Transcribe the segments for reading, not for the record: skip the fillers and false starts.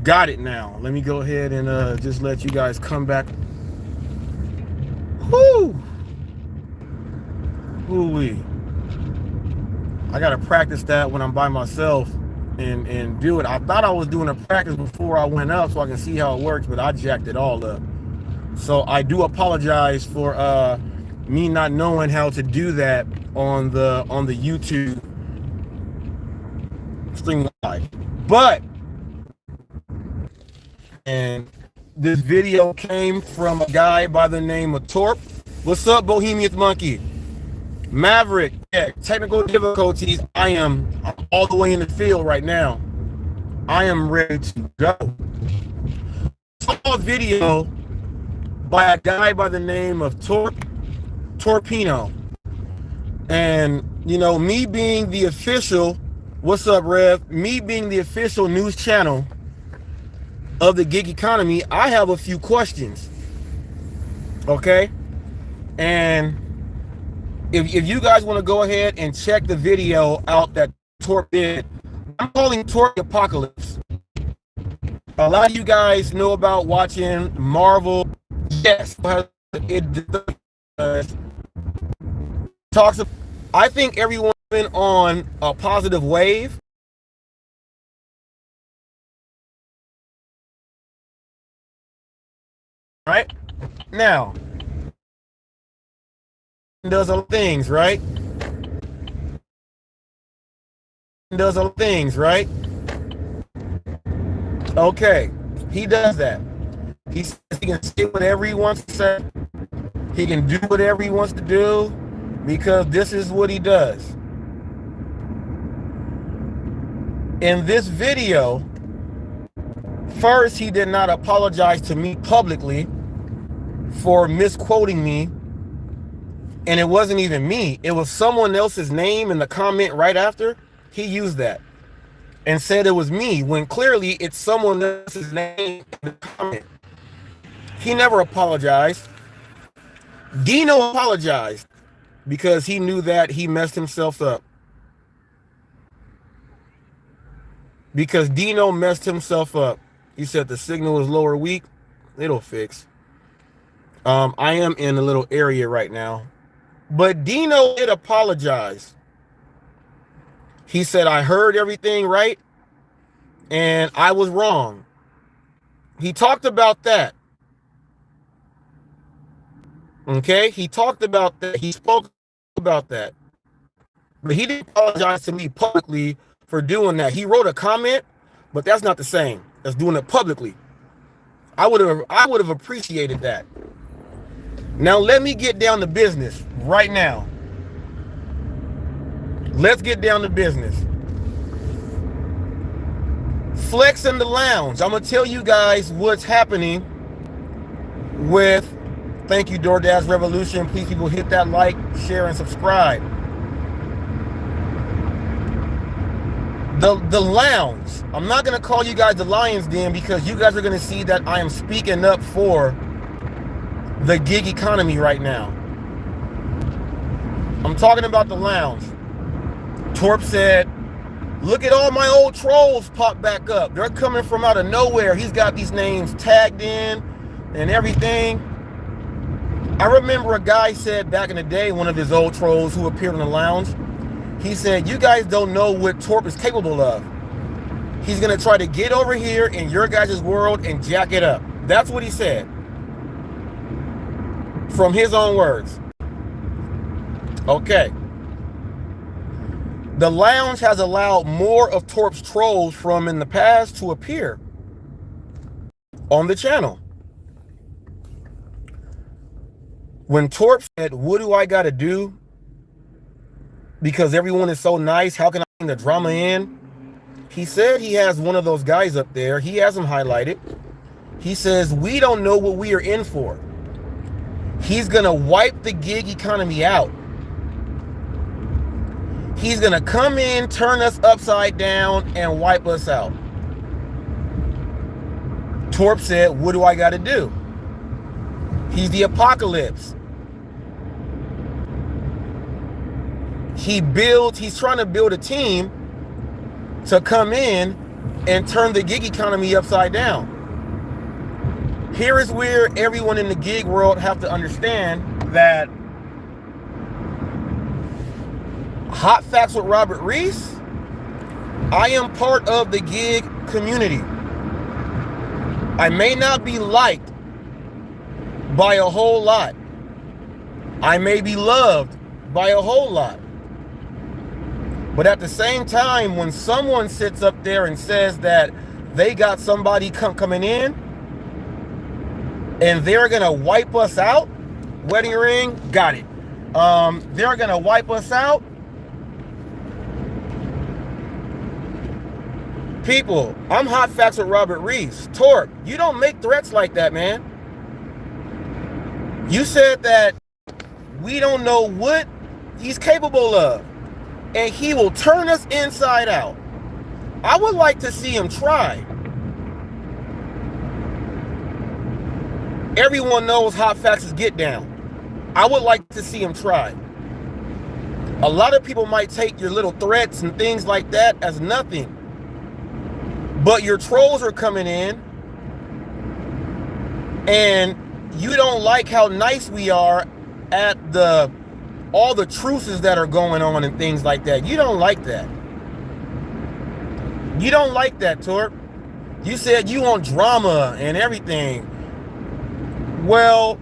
Got it now. Let me go ahead and just let you guys come back. Whoo! Whoo-wee. I gotta practice that when I'm by myself and do it. I thought I was doing a practice before I went up so I can see how it works, but I jacked it all up. So I do apologize for me not knowing how to do that on the YouTube stream live. But and this video came from a guy by the name of Torp. What's up, Bohemian Monkey? Maverick, yeah, technical difficulties. I'm all the way in the field right now. I am ready to go. I saw a video by a guy by the name of Torpino. And, you know, me being the official, what's up, Rev? Me being the official news channel of the gig economy, I have a few questions. Okay? And if you guys want to go ahead and check the video out that Torp did, I'm calling Torp the Apocalypse. A lot of you guys know about watching Marvel. Yes, it talks about, I think everyone's been on a positive wave. Right? Now, does other things, right? Does other things, right? Okay, he does that. He says he can say whatever he wants to say. He can do whatever he wants to do because this is what he does. In this video, first, he did not apologize to me publicly for misquoting me. And it wasn't even me. It was someone else's name in the comment right after. He used that and said it was me when clearly it's someone else's name in the comment. He never apologized. Dino apologized because he knew that he messed himself up. Because Dino messed himself up. He said the signal is low or weak. It'll fix. I am in a little area right now. But Dino did apologize. He said, I heard everything right, and I was wrong. He talked about that. Okay? He talked about that. He spoke about that. But he didn't apologize to me publicly for doing that. He wrote a comment, but that's not the same as doing it publicly. I would have appreciated that. Now let me get down to business right now. Let's get down to business. Flex in the lounge. I'm gonna tell you guys what's happening with, thank you DoorDash Revolution. Please people hit that like, share, and subscribe. The lounge. I'm not gonna call you guys the Lion's Den because you guys are gonna see that I am speaking up for the gig economy right now. I'm talking about the lounge. Torp said, look at all my old trolls pop back up. They're coming from out of nowhere. He's got these names tagged in and everything. I remember a guy said back in the day, one of his old trolls who appeared in the lounge, he said, you guys don't know what Torp is capable of. He's gonna try to get over here in your guys' world and jack it up. That's what he said. From his own words. Okay. The lounge has allowed more of Torp's trolls from in the past to appear on the channel. When Torp said, what do I gotta do? Because everyone is so nice, how can I bring the drama in? He said he has one of those guys up there. He has him highlighted. He says, we don't know what we are in for. He's gonna wipe the gig economy out. He's gonna come in, turn us upside down, and wipe us out. Torp said, what do I gotta do? He's the apocalypse. He's trying to build a team to come in and turn the gig economy upside down. Here is where everyone in the gig world have to understand that Hot Facts with Robert Reese, I am part of the gig community. I may not be liked by a whole lot. I may be loved by a whole lot. But at the same time, when someone sits up there and says that they got somebody coming in and they're gonna wipe us out, wedding ring, got it. They're gonna wipe us out. People, I'm Hot Facts with Robert Reese. Torp, you don't make threats like that, man. You said that we don't know what he's capable of, and he will turn us inside out. I would like to see him try. Everyone knows Hot Facts is get down. I would like to see him try. A lot of people might take your little threats and things like that as nothing. But your trolls are coming in, and you don't like how nice we are at all the truces that are going on and things like that. You don't like that. You don't like that, Torp. You said you want drama and everything. Well,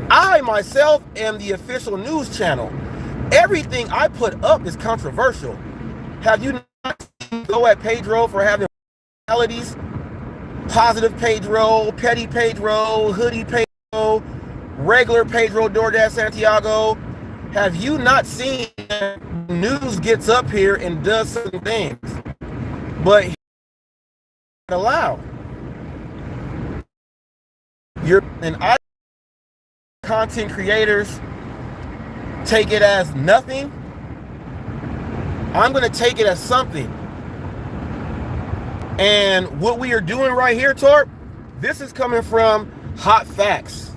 I myself am the official news channel. Everything I put up is controversial. Have you not seen Go at Pedro for having personalities? Positive Pedro, Petty Pedro, Hoodie Pedro, regular Pedro, DoorDash Santiago. Have you not seen news gets up here and does certain things? But allow. I content creators take it as nothing. I'm going to take it as something. And what we are doing right here, Torp, this is coming from Hot Facts.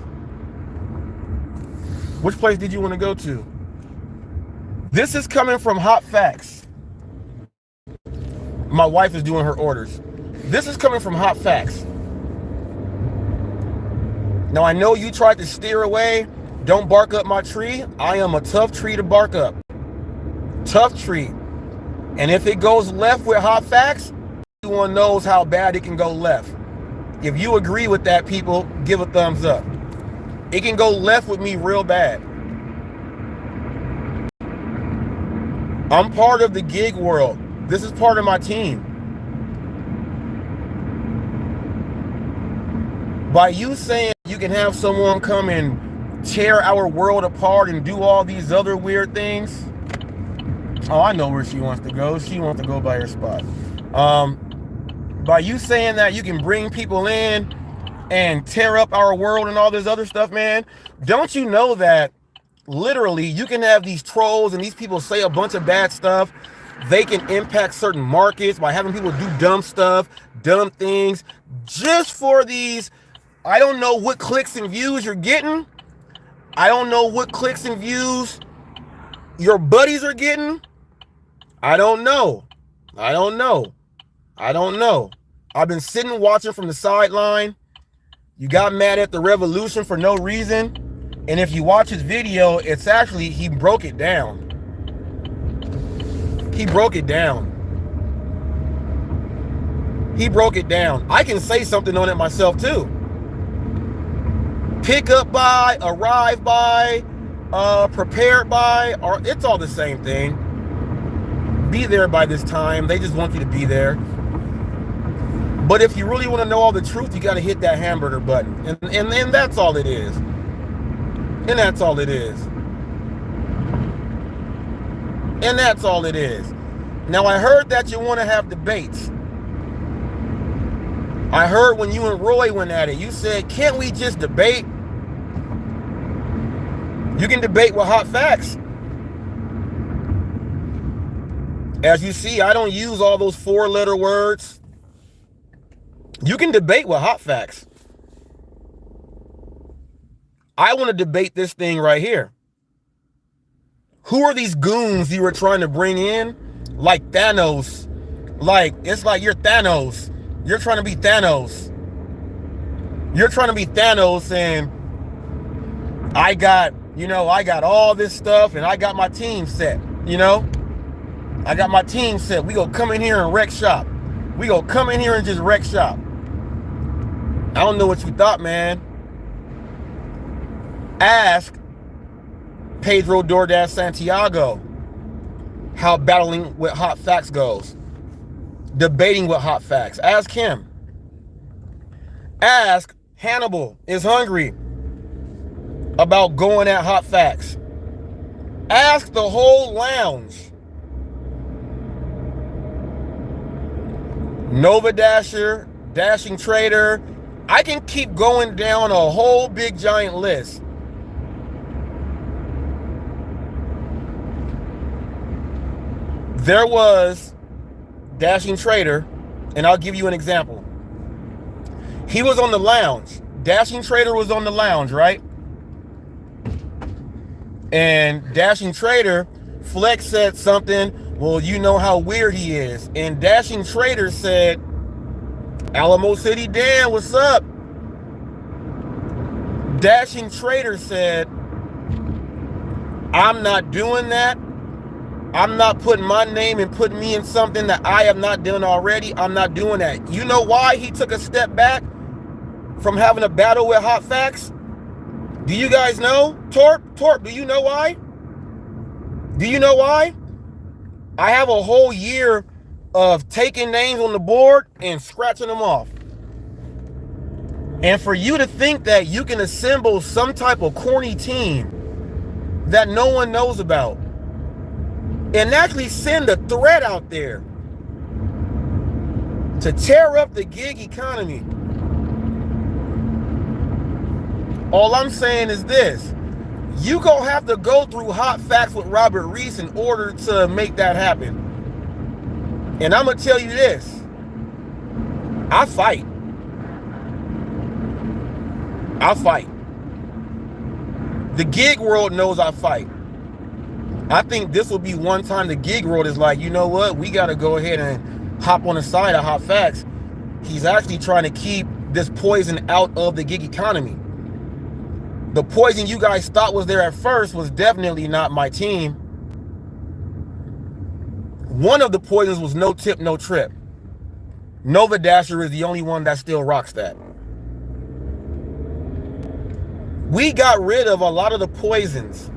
Which place did you want to go to? This is coming from Hot Facts. My wife is doing her orders. This is coming from Hot Facts. Now, I know you tried to steer away. Don't bark up my tree. I am a tough tree to bark up. Tough tree. And if it goes left with Hot Facts, everyone knows how bad it can go left. If you agree with that, people, give a thumbs up. It can go left with me real bad. I'm part of the gig world. This is part of my team. By you saying you can have someone come and tear our world apart and do all these other weird things. Oh, I know where she wants to go. She wants to go by her spot. By you saying that you can bring people in and tear up our world and all this other stuff, man, don't you know that literally you can have these trolls and these people say a bunch of bad stuff. They can impact certain markets by having people do dumb stuff, dumb things, just for these. I don't know what clicks and views you're getting. I don't know what clicks and views your buddies are getting. I don't know. I don't know. I don't know. I've been sitting watching from the sideline. You got mad at the revolution for no reason. And if you watch his video, it's actually, he broke it down. He broke it down. He broke it down. I can say something on it myself too. Pick up by, arrive by, prepared by, or it's all the same thing. Be there by this time. They just want you to be there. But if you really want to know all the truth, you got to hit that hamburger button. And that's all it is. And that's all it is. And that's all it is. Now, I heard that you want to have debates. I heard when you and Roy went at it, you said, can't we just debate? You can debate with Hot Facts. As you see, I don't use all those 4-letter words. You can debate with Hot Facts. I want to debate this thing right here. Who are these goons you were trying to bring in like Thanos. Like, it's like you're Thanos. You're trying to be Thanos. You're trying to be Thanos, and I got all this stuff, and I got my team set, I got my team set. We gonna come in here and wreck shop. We gonna come in here and just wreck shop. I don't know what you thought, man. Ask Pedro DoorDash Santiago how battling with hot facts goes. Debating with hot facts. Ask him. Ask Hannibal is hungry about going at hot facts. Ask the whole lounge. Nova Dasher, Dashing Trader. I can keep going down a whole big giant list. There was Dashing Trader, and I'll give you an example. He was on the lounge. Dashing Trader was on the lounge, right? And Dashing Trader, Flex said something, well, you know how weird he is. And Dashing Trader said, Alamo City Dan, what's up? Dashing Trader said, I'm not doing that. I'm not putting my name and putting me in something that I have not done already. I'm not doing that. You know why he took a step back from having a battle with hot facts? Do you guys know? Torp, do you know why? Do you know why? I have a whole year of taking names on the board and scratching them off. And for you to think that you can assemble some type of corny team that no one knows about and actually send a threat out there to tear up the gig economy. All I'm saying is this. You gonna have to go through hot facts with Robert Reese in order to make that happen. And I'm gonna tell you this. I fight. I fight. The gig world knows I fight. I think this will be one time the gig world is like, you know what? We got to go ahead and hop on the side of hot facts. He's actually trying to keep this poison out of the gig economy. The poison you guys thought was there at first was definitely not my team. One of the poisons was no tip, no trip. Nova Dasher is the only one that still rocks that. We got rid of a lot of the poisons.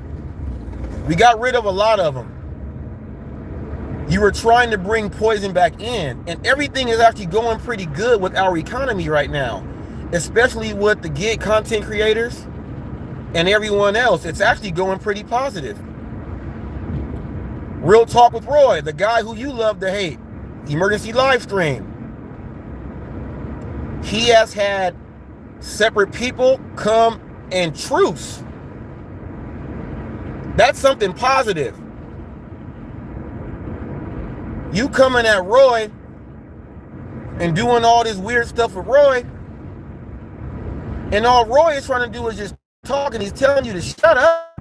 We got rid of a lot of them. You were trying to bring poison back in, and everything is actually going pretty good with our economy right now, especially with the gig content creators and everyone else. It's actually going pretty positive. Real talk with Roy, the guy who you love to hate, emergency live stream. He has had separate people come and truce. That's something positive. You coming at Roy and doing all this weird stuff with Roy, and all Roy is trying to do is just talk, and he's telling you to shut up.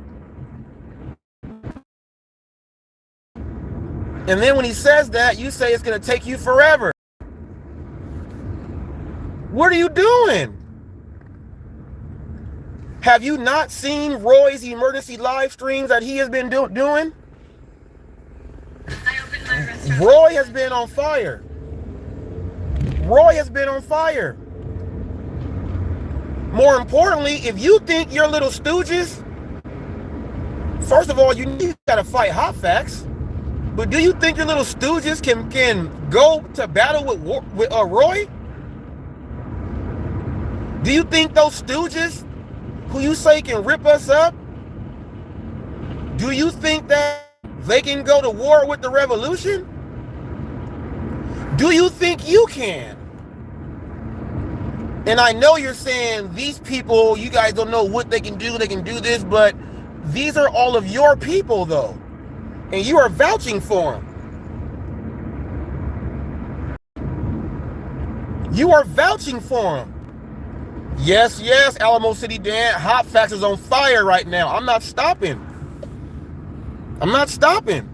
And then when he says that, you say it's going to take you forever. What are you doing? Have you not seen Roy's emergency live streams that he has been doing? Roy has been on fire. Roy has been on fire. More importantly, if you think your little stooges, first of all, you gotta fight hot facts. But do you think your little stooges can go to battle with Roy? Do you think those stooges who you say can rip us up, do you think that they can go to war with the revolution? Do you think you can? And I know you're saying these people, you guys don't know what they can do this, but these are all of your people though. And you are vouching for them. You are vouching for them. Yes, Alamo City Dan, hot facts is on fire right now. I'm not stopping. I'm not stopping.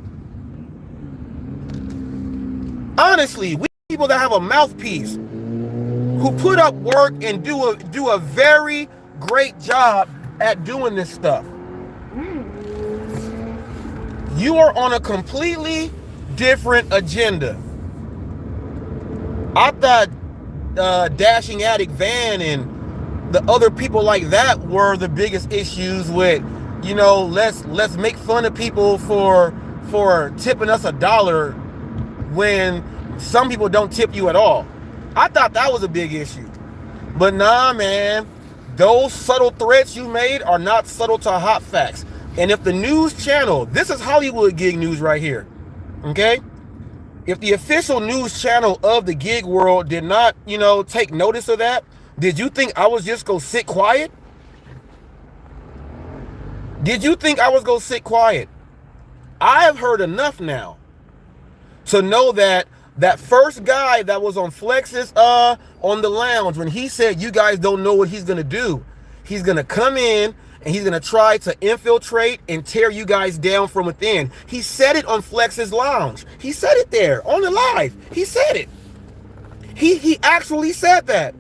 Honestly, we people that have a mouthpiece, who put up work and do a very great job at doing this stuff. You are on a completely different agenda. I thought Dashing Addict Van and the other people like that were the biggest issues with, you know, let's make fun of people for tipping us $1 when some people don't tip you at all. I thought that was a big issue. But nah, man, those subtle threats you made are not subtle to Hot Facts. And if the news channel, this is Hollywood gig news right here, okay? If the official news channel of the gig world did not, you know, take notice of that, did you think I was just gonna sit quiet? Did you think I was gonna sit quiet? I have heard enough now to know that that first guy that was on Flex's on the lounge, when he said you guys don't know what he's gonna do, he's gonna come in and he's gonna try to infiltrate and tear you guys down from within. He said it on Flex's lounge. He said it there on the live. He said it. He actually said that.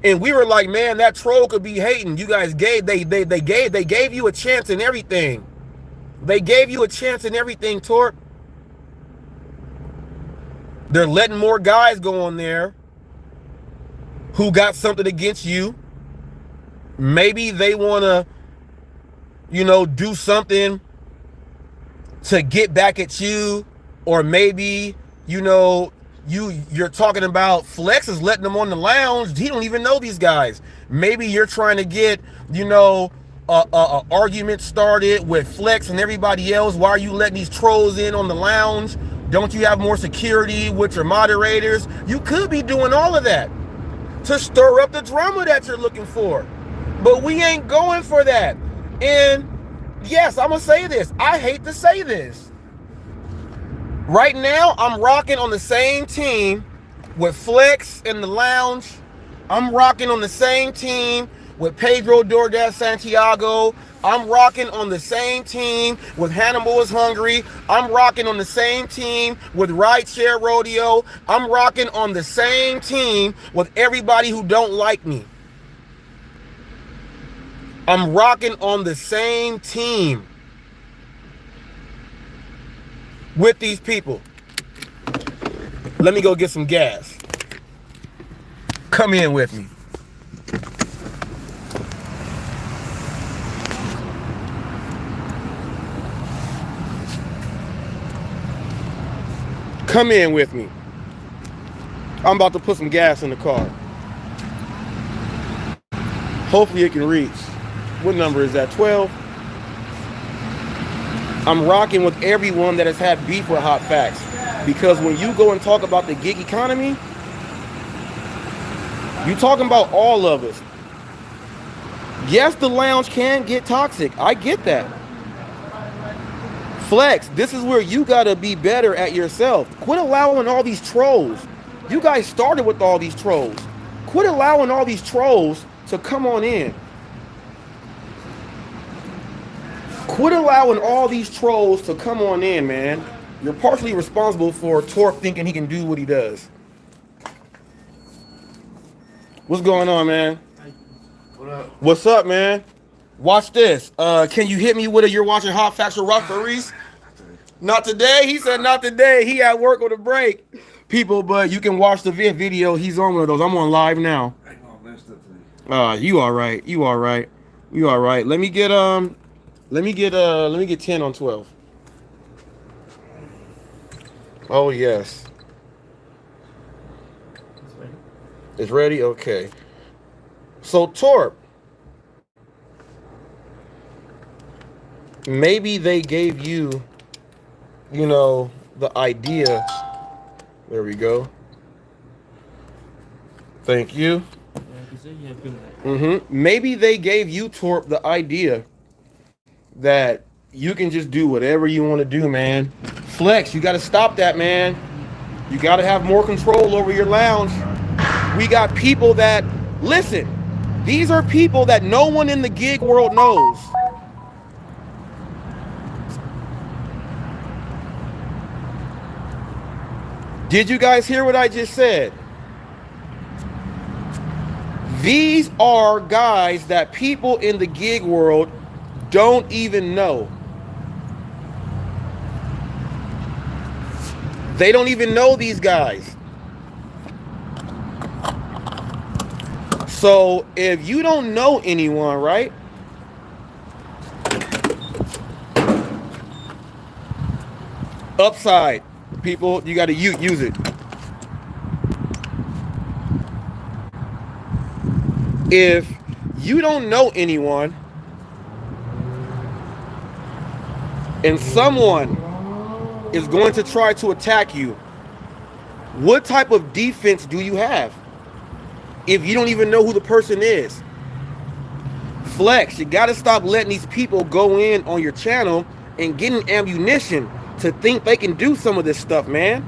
And we were like, man, that troll could be hating. You guys gave they gave you a chance and everything. They gave you a chance and everything, Torp. They're letting more guys go on there who got something against you. Maybe they want to, you know, do something to get back at you. Or maybe, you know, you're talking about Flex is letting them on the lounge. He don't even know these guys. Maybe you're trying to get, you know, a argument started with Flex and everybody else. Why are you letting these trolls in on the lounge? Don't you have more security with your moderators? You could be doing all of that to stir up the drama that you're looking for. But we ain't going for that. And yes, I'm going to say this. I hate to say this. Right now, I'm rocking on the same team with Flex in the lounge. I'm rocking on the same team with Pedro DoorDash Santiago. I'm rocking on the same team with Hannibal is Hungry. I'm rocking on the same team with Rideshare Rodeo. I'm rocking on the same team with everybody who don't like me. I'm rocking on the same team with these people. Let me go get some gas. Come in with me. Come in with me. I'm about to put some gas in the car. Hopefully it can reach. What number is that? 12? I'm rocking with everyone that has had beef with Hot Facts. Because when you go and talk about the gig economy, you're talking about all of us. Yes, the lounge can get toxic. I get that. Flex, this is where you gotta be better at yourself. Quit allowing all these trolls. You guys started with all these trolls. Quit allowing all these trolls to come on in. Quit allowing all these trolls to come on in, man. You're partially responsible for Torp thinking he can do what he does. What's going on, man? What up? What's up, man? Watch this. Can you hit me with a you're watching Hot Facts or Rock for Reese? Not today. He said not today. He at work on a break. People, but you can watch the video. He's on one of those. I'm on live now. You all right. You all right. You all right. Let me get 10 on 12. Oh yes. It's ready? Okay. So Torp, maybe they gave you, you know, the idea. There we go. Thank you. Maybe they gave you, Torp, the idea that you can just do whatever you want to do, man. Flex, you got to stop that, man. You got to have more control over your lounge. We got people that, listen, these are people that no one in the gig world knows. Did you guys hear what I just said? These are guys that people in the gig world don't even know. They don't even know these guys. So if you don't know anyone, right? Upside, people, you got to use it. If you don't know anyone and someone is going to try to attack you, what type of defense do you have if you don't even know who the person is? Flex, you got to stop letting these people go in on your channel and getting ammunition to think they can do some of this stuff, man.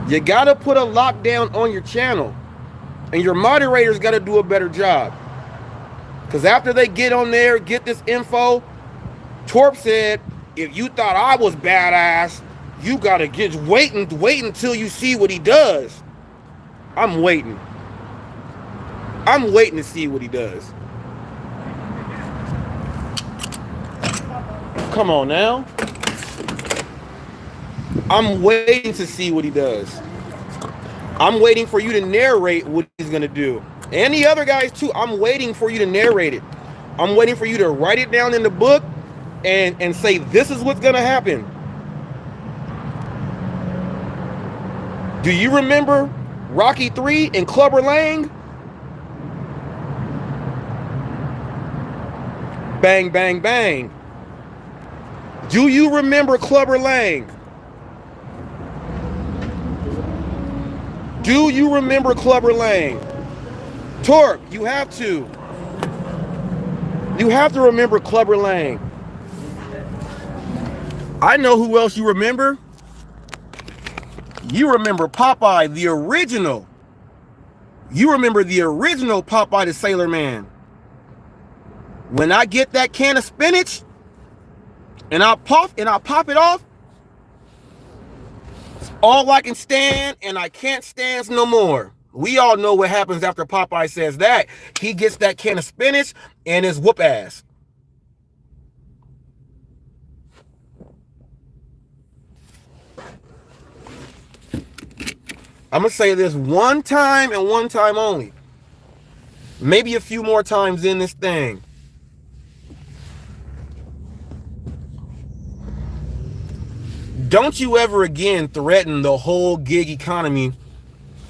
You got to put a lockdown on your channel, and your moderators got to do a better job. Because after they get on there, get this info, Torp said, if you thought I was badass, you got to wait until you see what he does. I'm waiting. I'm waiting to see what he does. Come on now. I'm waiting to see what he does. I'm waiting for you to narrate what he's going to do. And the other guys too, I'm waiting for you to narrate it. I'm waiting for you to write it down in the book and say, this is what's going to happen. Do you remember Rocky 3 and Clubber Lang? Bang, bang, bang. Do you remember Clubber Lang? Do you remember Clubber Lang? Torp, you have to. You have to remember Clubber Lang. I know who else you remember. You remember Popeye, the original. You remember the original Popeye the Sailor Man. When I get that can of spinach and I'll pop it off, it's all I can stand, and I can't stand no more. We all know what happens after Popeye says that. He gets that can of spinach and his whoop ass. I'm going to say this one time and one time only. Maybe a few more times in this thing. Don't you ever again threaten the whole gig economy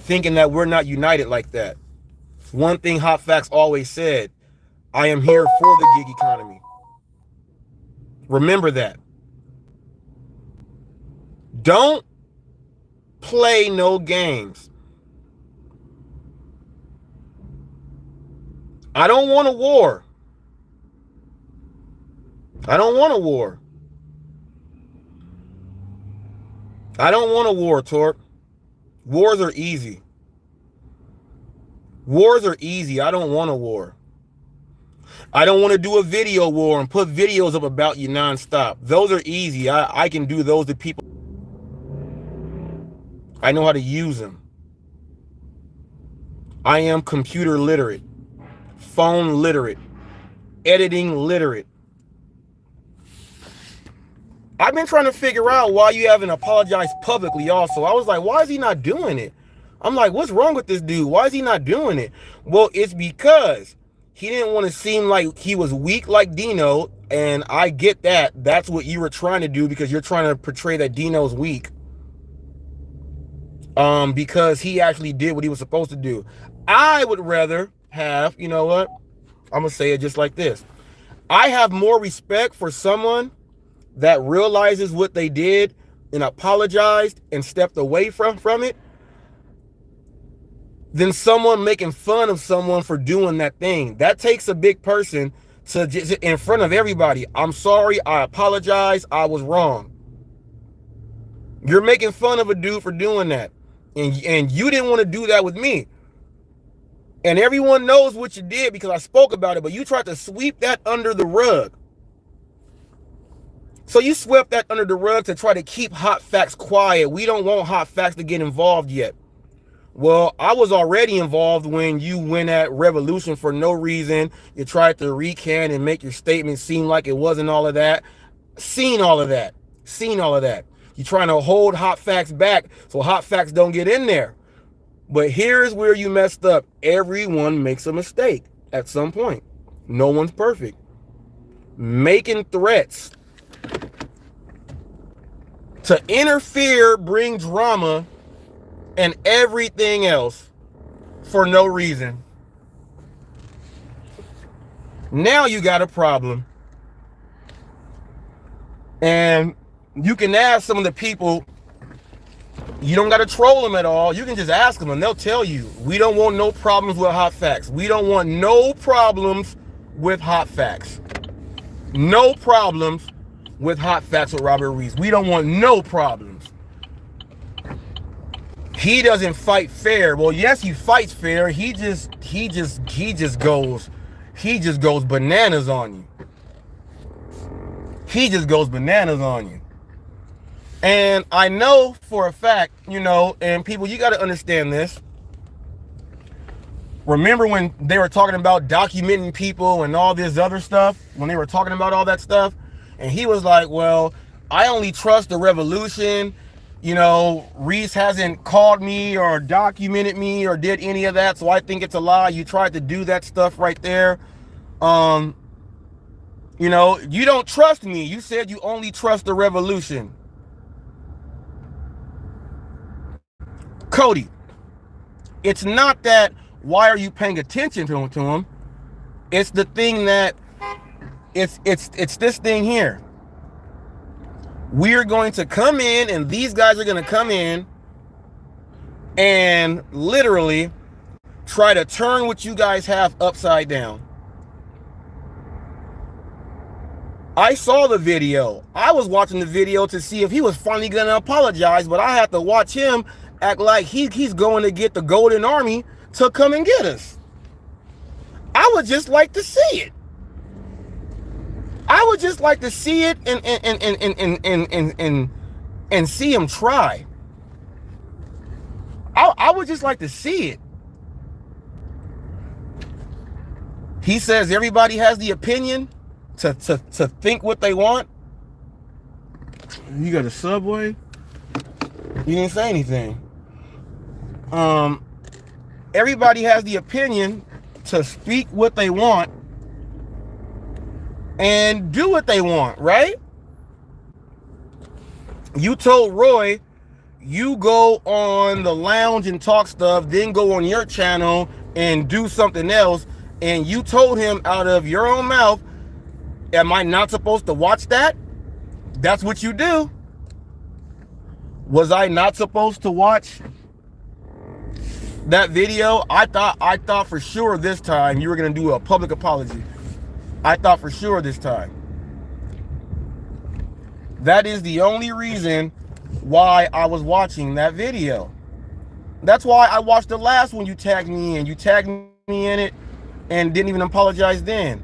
thinking that we're not united like that. One thing HotFacts always said, I am here for the gig economy. Remember that. Don't play no games. I don't want a war. I don't want a war. I don't want a war, Torp. Wars are easy. Wars are easy. I don't want a war. I don't want to do a video war and put videos up about you nonstop. Those are easy. I can do those to people. I know how to use them. I am computer literate, phone literate, editing literate. I've been trying to figure out why you haven't apologized publicly also. I was like, why is he not doing it? I'm like, what's wrong with this dude? Why is he not doing it? Well, it's because he didn't want to seem like he was weak like Dino. And I get that. That's what you were trying to do because you're trying to portray that Dino's weak. Because he actually did what he was supposed to do. I would rather have, you know what? I'm going to say it just like this. I have more respect for someone that realizes what they did and apologized and stepped away from it than someone making fun of someone for doing that thing. That takes a big person to just in front of everybody. I'm sorry. I apologize. I was wrong. You're making fun of a dude for doing that. And you didn't want to do that with me. And everyone knows what you did because I spoke about it, but you tried to sweep that under the rug. So you swept that under the rug to try to keep Hot Facts quiet. We don't want Hot Facts to get involved yet. Well, I was already involved when you went at Revolution for no reason. You tried to recant and make your statement seem like it wasn't all of that. Seen all of that. Seen all of that. You're trying to hold Hot Facts back so Hot Facts don't get in there. But here's where you messed up. Everyone makes a mistake at some point. No one's perfect. Making threats to interfere, bring drama, and everything else for no reason. Now you got a problem. And you can ask some of the people, you don't got to troll them at all. You can just ask them and they'll tell you, we don't want no problems with Hot Facts. We don't want no problems with Hot Facts. No problems with Hot Facts with Robert Reese. We don't want no problems. He doesn't fight fair. Well, yes, he fights fair. He just goes bananas on you. He just goes bananas on you. And I know for a fact, you know, and people, you got to understand this. Remember when they were talking about documenting people and all this other stuff, when they were talking about all that stuff, and he was like, well, I only trust the Revolution. You know, Reese hasn't called me or documented me or did any of that, so I think it's a lie. You tried to do that stuff right there. You know, you don't trust me. You said you only trust the Revolution. Cody, it's not that why are you paying attention to him? It's the thing that it's this thing here. We're going to come in and these guys are going to come in and literally try to turn what you guys have upside down. I saw the video. I was watching the video to see if he was finally going to apologize, but I had to watch him act like he's going to get the Golden Army to come and get us. I would just like to see it. I would just like to see it and see him try. I would just like to see it. He says everybody has the opinion to think what they want. You got a Subway? You didn't say anything. Everybody has the opinion to speak what they want and do what they want, right? You told Roy you go on the lounge and talk stuff, then go on your channel and do something else, and you told him out of your own mouth, am I not supposed to watch that? That's what you do. Was I not supposed to watch that video? I thought for sure this time you were gonna do a public apology. I thought for sure this time. That is the only reason why I was watching that video. That's why I watched the last one you tagged me in. You tagged me in it and didn't even apologize then.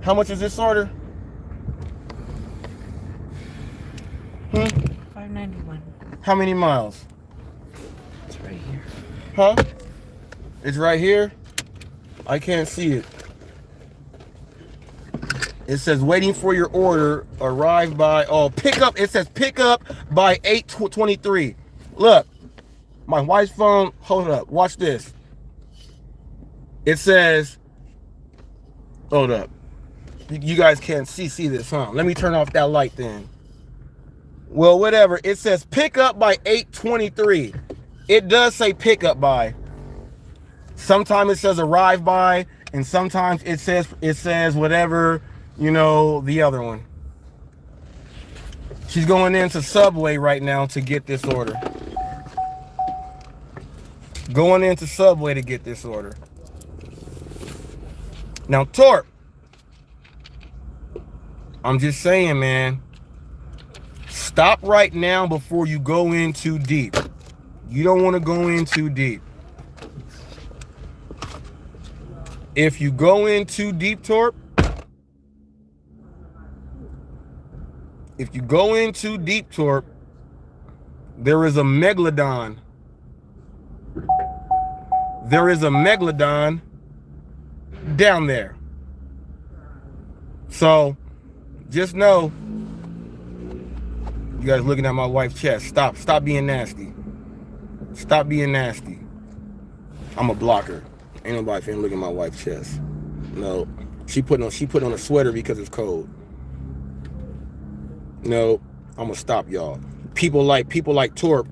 How much is this order? $5.91. How many miles? It's right here. Huh? It's right here? I can't see it. It says waiting for your order, arrive by, oh, pick up. It says pick up by 8:23. Look, my wife's phone, hold up, watch this. It says, hold up. You guys can't see this, huh? Let me turn off that light then. Well, whatever. It says pick up by 8:23. It does say pick up by. Sometimes it says arrive by, and sometimes it says whatever, you know, the other one. She's going into Subway right now to get this order. Going into Subway to get this order. Now, Torp, I'm just saying, man, stop right now before you go in too deep. You don't want to go in too deep. If you go in too deep, Torp, there is a megalodon. There is a megalodon down there. So just know, you guys looking at my wife's chest. Stop being nasty. Stop being nasty. I'm a blocker. Ain't nobody finna look at my wife's chest. No. She put on a sweater because it's cold. No, I'm gonna stop y'all. People like Torp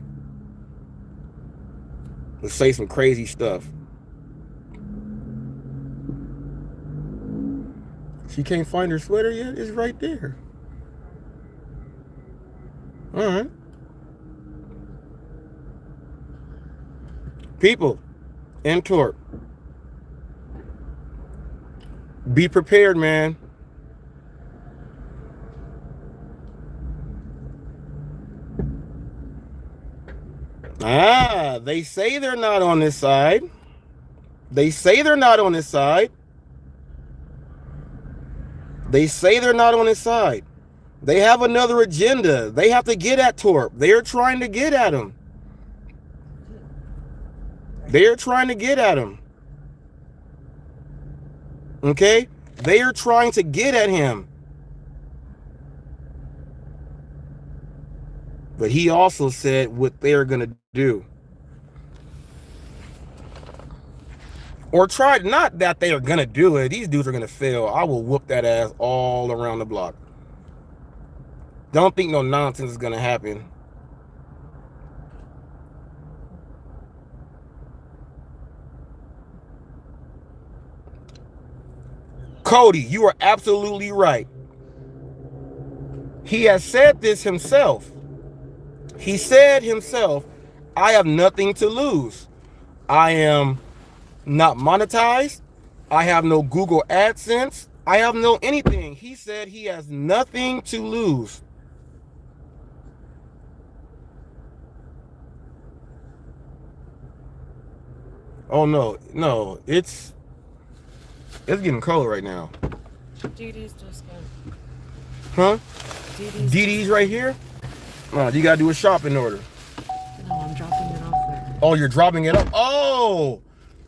will say some crazy stuff. She can't find her sweater yet? It's right there. All right. People in Torp, be prepared, man. They say they're not on this side. They say they're not on this side. They say they're not on his side. They have another agenda. They have to get at Torp. They are trying to get at him. They are trying to get at him. Okay? They are trying to get at him. But he also said what they're going to do. Or try, not that they are going to do it. These dudes are going to fail. I will whoop that ass all around the block. Don't think no nonsense is going to happen. Cody, you are absolutely right. He has said this himself. He said himself, I have nothing to lose. I am not monetized. I have no Google AdSense. I have no anything. He said he has nothing to lose. Oh no, it's getting cold right now. DD's just gone. Huh? DD's right here? No, you gotta do a shopping order. No, I'm dropping it off there. Oh, you're dropping it off? Oh!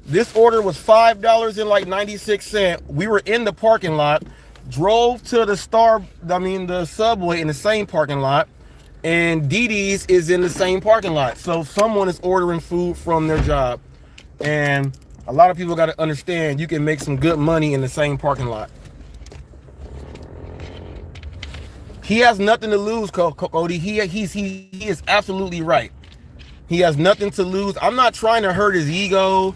This order was $5 and like 96 cents. We were in the parking lot, drove to the Subway in the same parking lot, and DD's is in the same parking lot. So someone is ordering food from their job. And a lot of people got to understand you can make some good money in the same parking lot. He has nothing to lose, Cody. He is absolutely right. He has nothing to lose. I'm not trying to hurt his ego.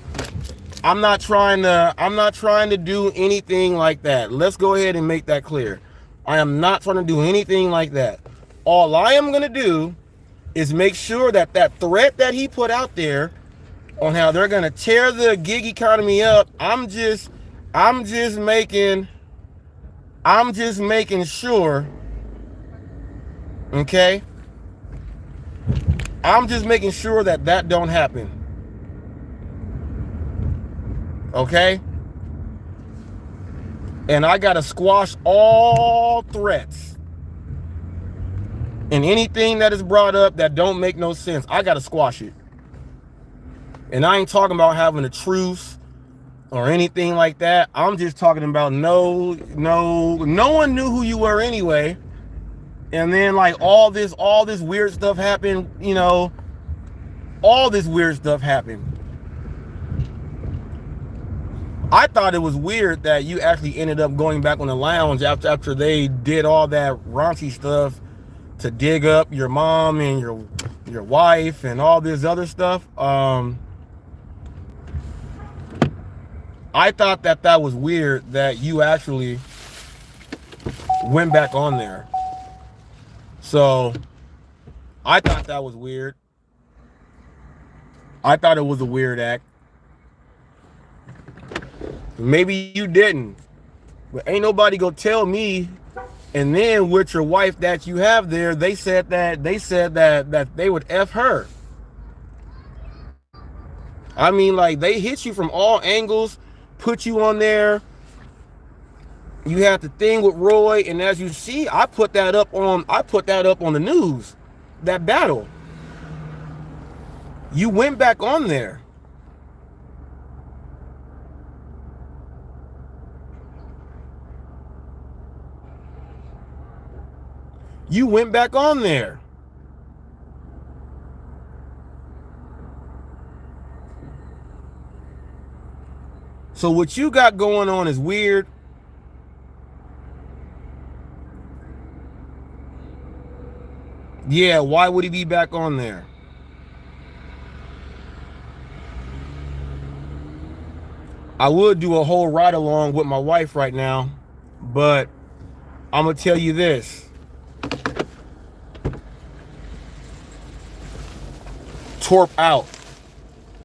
I'm not trying to do anything like that. Let's go ahead and make that clear. I am not trying to do anything like that. All I am going to do is make sure that that threat that he put out there on how they're going to tear the gig economy up, I'm just making sure, okay? I'm just making sure that that don't happen. Okay? And I got to squash all threats. And anything that is brought up that don't make no sense, I got to squash it. And I ain't talking about having a truce or anything like that. I'm just talking about no one knew who you were anyway. And then like all this weird stuff happened, you know, all this weird stuff happened. I thought it was weird that you actually ended up going back on the lounge after they did all that raunchy stuff to dig up your mom and your wife and all this other stuff. I thought that was weird that you actually went back on there. So I thought that was weird. I thought it was a weird act. Maybe you didn't, but ain't nobody gonna tell me. And then with your wife that you have there, they said that they would F her. I mean, like, they hit you from all angles. put you on there. You had the thing with Roy, and as you see, I put that up on the news. That battle. You went back on there. You went back on there. So what you got going on is weird. Yeah, why would he be back on there? I would do a whole ride along with my wife right now, but I'm gonna tell you this. Torp out.